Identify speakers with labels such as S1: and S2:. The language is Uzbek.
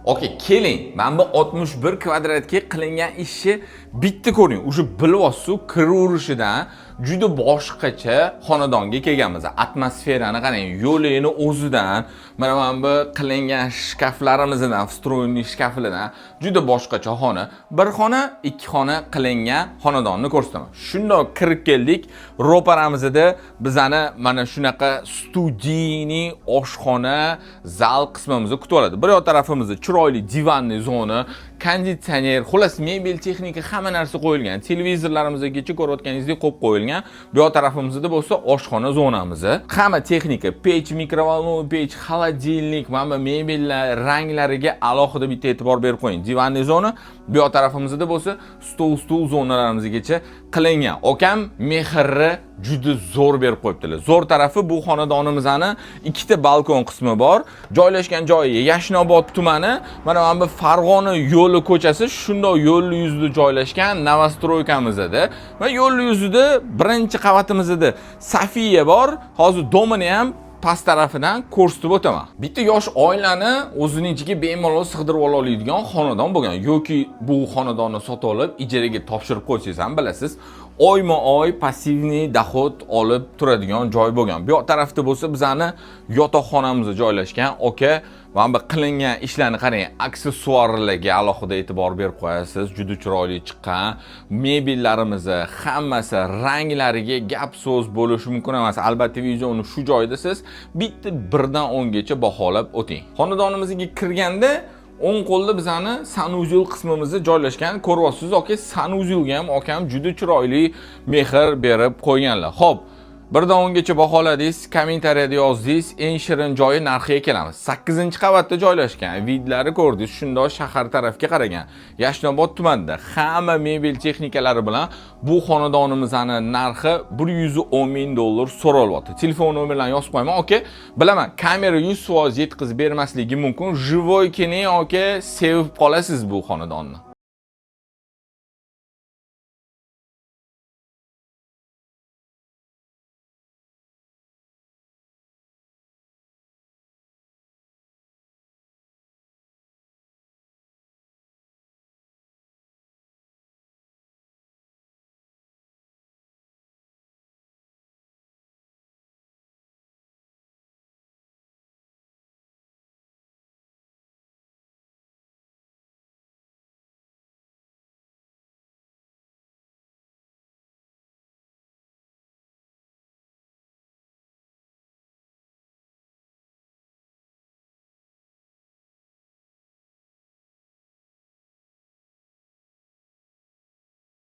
S1: Okey, keling. Mana bu 61 kvadratga qilingan ishni bitta ko'ring. O'sha bilvosiz kiraverishidan juda boshqacha xonadonga kelganmiz. Atmosferani qarang, yo'lini o'zidan, mana bu qilingan shkaflarimizdan, vstroyniy shkaflardan juda boshqacha xona. Bir xona, ikki xona qilingan xonadonni ko'rsataman. Shundoq kirib keldik. Ro'paramizda bizani mana shunaqa studiyniy oshxona, zal qismimizni kutib oladi. Bir yoq tarafimizda chiroyli divanli zona, konditsioner, xullas mebel texnika hamma narsa qo'yilgan. Televizorlarimizgacha ko'rayotganingizdek qo'yib qo'yilgan. Bu yoq tarafimizda bo'lsa oshxona zonamiz. Hamma texnika, pech, mikrovolnovый pech, xolodilnik, mana mebellar ranglariga alohida bitta e'tibor berib qo'ying. Divanli zona, bu yoq tarafimizda bo'lsa stol zonalarimizgacha qilingan. Okam mehrni juda zo'r berib qo'yibdilar. Zo'r tarafi bu xonadonimizning ikkita balkon qismi bor. Joylashgan joyi Yashnobod tumani, mana bu Farg'ona yo'li ko'chasi, shundoq yo'l yuzida joylashgan novostroykamizda va yo'l yuzida birinchi qavatimizda Safiya bor. Hozir domini ham past tarafidan ko'rsatib o'taman. Bitta yosh oilani o'zining ichiga bemalol sig'dirib ola oladigan xonadon bo'lgan yoki bu xonadonni sotib olib ijaraga topshirib qo'ysangiz ham bilasiz, oyma-oy passivniy dohod olib turadigan joy bo'lgan. Bu yoq tarafda bo'lsa bizani yotoqxonamiz joylashgan. Oka, mana bu qilingan ishlarni qarang, aksessuarlarga alohida e'tibor berib qo'yasiz. Juda chiroyli chiqqan. Mebellarimiz hammasi ranglariga gap so'z bo'lishi mumkin emas. Albatta videoni shu joyda siz bitta 1 dan 10 gacha baholab o'ting. Xonadonimizga kirganda o'ng qo'lda bizani sanuzyul qismimizda joylashgan. Ko'ryapsiz, oka, sanuzyulga ham okam juda chiroyli mehr berib qo'yganlar. Xo'p, 1 dan 10 gacha baholadingiz, kommentariyada yozdingiz, eng shirin joyi narxiga kelamiz. 8-qavatda joylashgan. Vidlari ko'rdingiz, shundoq shahar tarafga qaragan. Yashnobod tumanida hamma mebel texnikalari bilan bu xonadonimizning narxi $110 ming so'ralyapti. Telefon nomerlarini yozib qo'yaman, oka. Bilaman, kamera 100% yetkazib bermasligi mumkin. Живой keling, oka, sevib qolasiz bu xonadonni.